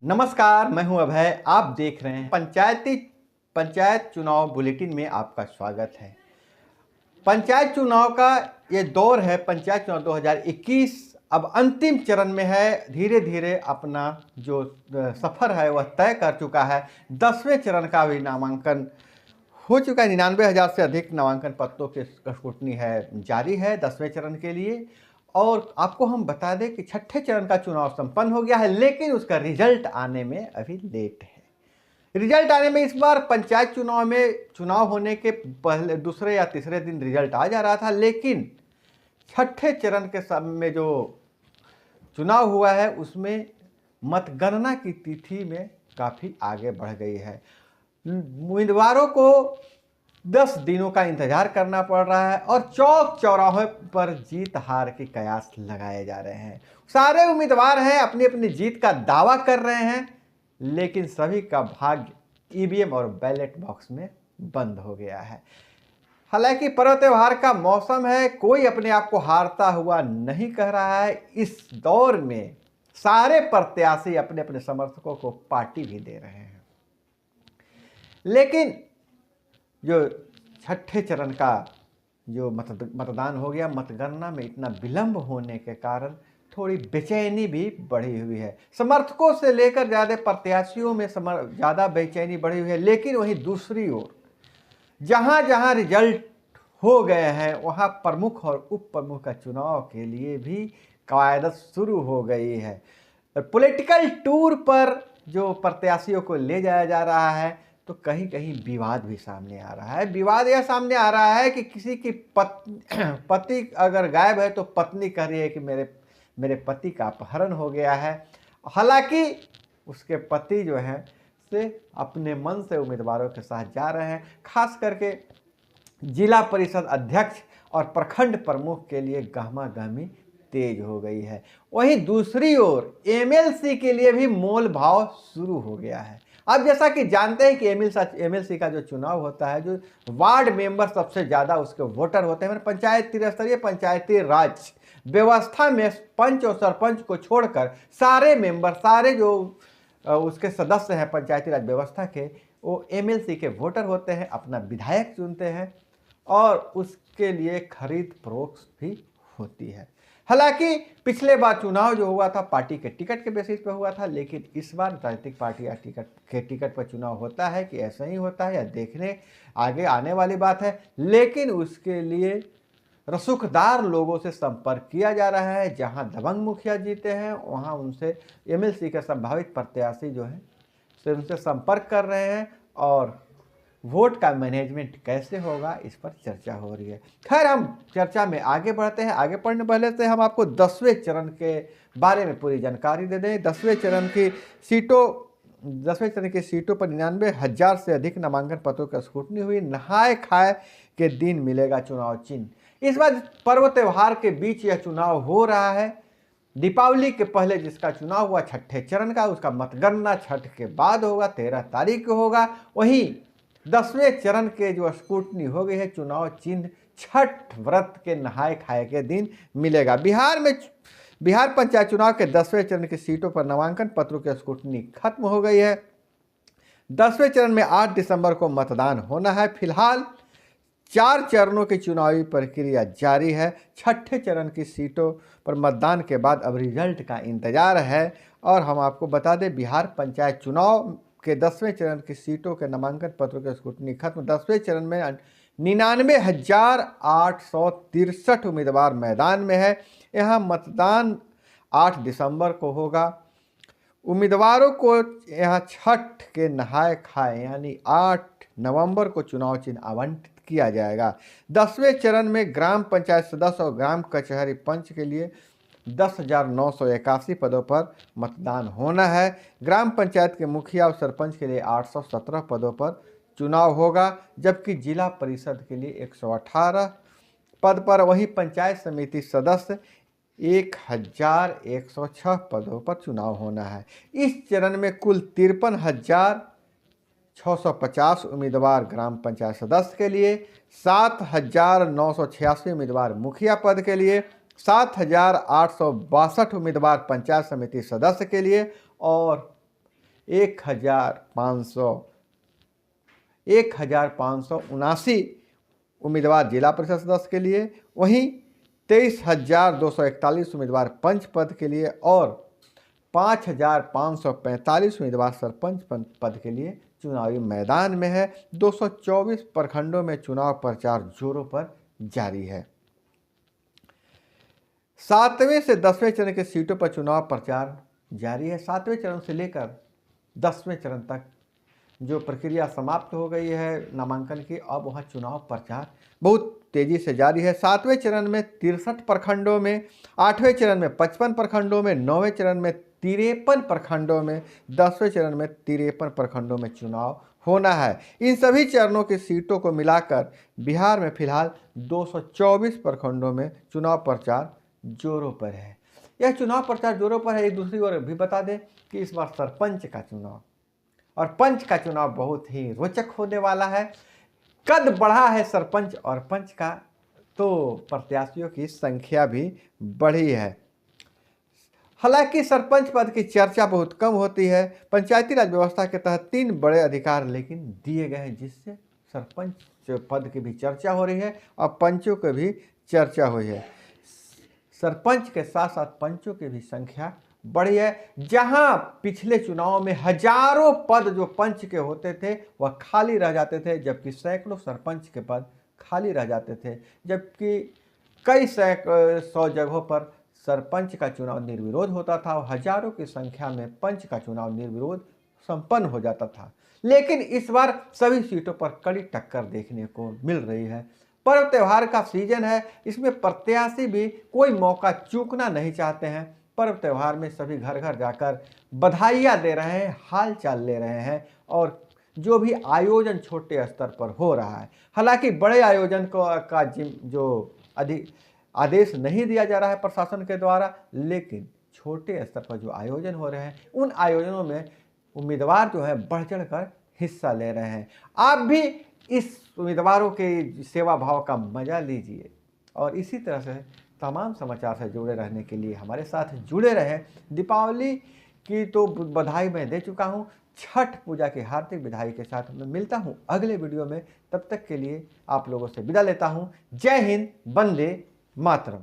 नमस्कार, मैं हूं अभय। आप देख रहे हैं पंचायत चुनाव बुलेटिन में आपका स्वागत है। पंचायत चुनाव का ये दौर है, पंचायत चुनाव 2021 अब अंतिम चरण में है। धीरे धीरे अपना जो सफ़र है वह तय कर चुका है। 10वें चरण का भी नामांकन हो चुका है। 99,000 से अधिक नामांकन पत्रों की स्क्रूटनी है जारी है 10वें चरण के लिए। और आपको हम बता दें कि छठे चरण का चुनाव संपन्न हो गया है, लेकिन उसका रिजल्ट आने में अभी लेट है। रिजल्ट आने में इस बार पंचायत चुनाव में चुनाव होने के पहले दूसरे या तीसरे दिन रिजल्ट आ जा रहा था, लेकिन छठे चरण के समय में जो चुनाव हुआ है उसमें मतगणना की तिथि में काफ़ी आगे बढ़ गई है। उम्मीदवारों को 10 दिनों का इंतजार करना पड़ रहा है और चौक चौराहे पर जीत हार के कयास लगाए जा रहे हैं। सारे उम्मीदवार हैं, अपनी अपनी जीत का दावा कर रहे हैं, लेकिन सभी का भाग्य ईवीएम और बैलेट बॉक्स में बंद हो गया है। हालांकि पर्व त्योहार का मौसम है, कोई अपने आप को हारता हुआ नहीं कह रहा है। इस दौर में सारे प्रत्याशी अपने अपने समर्थकों को पार्टी भी दे रहे हैं, लेकिन जो छठे चरण का जो मतदान हो गया, मतगणना में इतना विलंब होने के कारण थोड़ी बेचैनी भी बढ़ी हुई है। समर्थकों से लेकर ज़्यादा प्रत्याशियों में ज़्यादा बेचैनी बढ़ी हुई है। लेकिन वहीं दूसरी ओर जहाँ जहाँ रिजल्ट हो गए हैं वहाँ प्रमुख और उप प्रमुख का चुनाव के लिए भी कवायद शुरू हो गई है। पॉलिटिकल टूर पर जो प्रत्याशियों को ले जाया जा रहा है तो कहीं कहीं विवाद भी सामने आ रहा है। विवाद यह सामने आ रहा है कि किसी की पति अगर गायब है तो पत्नी कह रही है कि मेरे पति का अपहरण हो गया है। हालांकि उसके पति जो है से अपने मन से उम्मीदवारों के साथ जा रहे हैं। खास करके जिला परिषद अध्यक्ष और प्रखंड प्रमुख के लिए गहमा-गहमी तेज हो गई है। वहीं दूसरी ओर एमएलसी के लिए भी मोल भाव शुरू हो गया है। अब जैसा कि जानते हैं कि एमएलसी का जो चुनाव होता है, जो वार्ड मेंबर सबसे ज़्यादा उसके वोटर होते हैं, पंचायत त्रिस्तरीय पंचायती राज व्यवस्था में पंच और सरपंच को छोड़कर सारे मेंबर, सारे जो उसके सदस्य हैं पंचायती राज व्यवस्था के, वो एमएलसी के वोटर होते हैं, अपना विधायक चुनते हैं और उसके लिए खरीद फरोख्त भी होती है। हालांकि पिछले बार चुनाव जो हुआ था पार्टी के टिकट के बेसिस पे हुआ था, लेकिन इस बार राजनीतिक पार्टी या टिकट पर चुनाव होता है कि ऐसा ही होता है या देखने आगे आने वाली बात है। लेकिन उसके लिए रसूखदार लोगों से संपर्क किया जा रहा है। जहां दबंग मुखिया जीते हैं वहां उनसे एमएलसी के संभावित प्रत्याशी जो है उनसे संपर्क कर रहे हैं और वोट का मैनेजमेंट कैसे होगा इस पर चर्चा हो रही है। खैर, हम चर्चा में आगे बढ़ते हैं। आगे बढ़ने पहले से हम आपको 10वें चरण के बारे में पूरी जानकारी दे दें। 10वें चरण की सीटों पर 99,000 से अधिक नामांकन पत्रों की स्क्रूटनी हुई। नहाय खाए के दिन मिलेगा चुनाव चिन्ह। इस बार पर्व त्योहार के बीच यह चुनाव हो रहा है। दीपावली के पहले जिसका चुनाव हुआ छठे चरण का, उसका मतगणना छठ के बाद होगा, 13 तारीख को होगा। वहीं 10वें चरण के जो स्क्रूटनी हो गई है, चुनाव चिन्ह छठ व्रत के नहाय खाए के दिन मिलेगा। बिहार पंचायत चुनाव के 10वें चरण की सीटों पर नामांकन पत्रों की स्क्रूटनी खत्म हो गई है। 10वें चरण में 8 दिसंबर को मतदान होना है। फिलहाल 4 चरणों की चुनावी प्रक्रिया जारी है। छठे चरण की सीटों पर मतदान के बाद अब रिजल्ट का इंतजार है। और हम आपको बता दें, बिहार पंचायत चुनाव के 10वें चरण की सीटों के नामांकन पत्रों की स्क्रूटनी खत्म। 10वें चरण में 99,863 उम्मीदवार मैदान में है। यहाँ मतदान 8 दिसंबर को होगा। उम्मीदवारों को यहाँ छठ के नहाय खाए यानी 8 नवंबर को चुनाव चिन्ह आवंटित किया जाएगा। 10वें चरण में ग्राम पंचायत सदस्य और ग्राम कचहरी पंच के लिए 10,981 पदों पर मतदान होना है। ग्राम पंचायत के मुखिया और सरपंच के लिए 817 पदों पर चुनाव होगा, जबकि जिला परिषद के लिए 118 पद पर, वहीं पंचायत समिति सदस्य 1,106 पदों पर चुनाव होना है। इस चरण में कुल 53,650 उम्मीदवार ग्राम पंचायत सदस्य के लिए, 7,986 उम्मीदवार मुखिया पद के लिए, 7,862 उम्मीदवार पंचायत समिति सदस्य के लिए और 1579 उम्मीदवार जिला परिषद सदस्य के लिए, वहीं 23,241 उम्मीदवार पंच पद के लिए और 5,545 उम्मीदवार सरपंच पद के लिए चुनावी मैदान में है। 224 प्रखंडों में चुनाव प्रचार जोरों पर जारी है। 7वें से 10वें चरण के सीटों पर चुनाव प्रचार जारी है। 7वें चरण से लेकर 10वें चरण तक जो प्रक्रिया समाप्त हो गई है नामांकन की, अब वहाँ चुनाव प्रचार बहुत तेजी से जारी है। 7वें चरण में 63 प्रखंडों में, 8वें चरण में 55 प्रखंडों में, 9वें चरण में 53 प्रखंडों में, 10वें चरण में 53 प्रखंडों में चुनाव होना है। इन सभी चरणों की सीटों को मिलाकर बिहार में फिलहाल 224 प्रखंडों में चुनाव प्रचार जोरों पर है। यह चुनाव प्रचार जोरों पर है। एक दूसरी ओर भी बता दें कि इस बार सरपंच का चुनाव और पंच का चुनाव बहुत ही रोचक होने वाला है। कद बढ़ा है सरपंच और पंच का, तो प्रत्याशियों की संख्या भी बढ़ी है। हालांकि सरपंच पद की चर्चा बहुत कम होती है। पंचायती राज व्यवस्था के तहत 3 बड़े अधिकार लेकिन दिए गए हैं, जिससे सरपंच पद की भी चर्चा हो रही है और पंचों की भी चर्चा हुई है। सरपंच के साथ साथ पंचों की भी संख्या बढ़ी है। जहां पिछले चुनाव में हजारों पद जो पंच के होते थे वह खाली रह जाते थे, जबकि सैकड़ों सरपंच के पद खाली रह जाते थे, जबकि कई 100 जगहों पर सरपंच का चुनाव निर्विरोध होता था और हजारों की संख्या में पंच का चुनाव निर्विरोध संपन्न हो जाता था। लेकिन इस बार सभी सीटों पर कड़ी टक्कर देखने को मिल रही है। पर्व त्योहार का सीजन है, इसमें प्रत्याशी भी कोई मौका चूकना नहीं चाहते हैं। पर्व त्योहार में सभी घर घर जाकर बधाइयाँ दे रहे हैं, हाल चाल ले रहे हैं और जो भी आयोजन छोटे स्तर पर हो रहा है, हालांकि बड़े आयोजन का जो आदेश नहीं दिया जा रहा है प्रशासन के द्वारा, लेकिन छोटे स्तर पर जो आयोजन हो रहे हैं उन आयोजनों में उम्मीदवार जो है बढ़ चढ़ कर हिस्सा ले रहे हैं। आप भी इस उम्मीदवारों के सेवा भाव का मजा लीजिए और इसी तरह से तमाम समाचार से जुड़े रहने के लिए हमारे साथ जुड़े रहें। दीपावली की तो बधाई मैं दे चुका हूं, छठ पूजा की हार्दिक बधाई के साथ मैं मिलता हूं अगले वीडियो में। तब तक के लिए आप लोगों से विदा लेता हूं। जय हिंद, वंदे मातरम।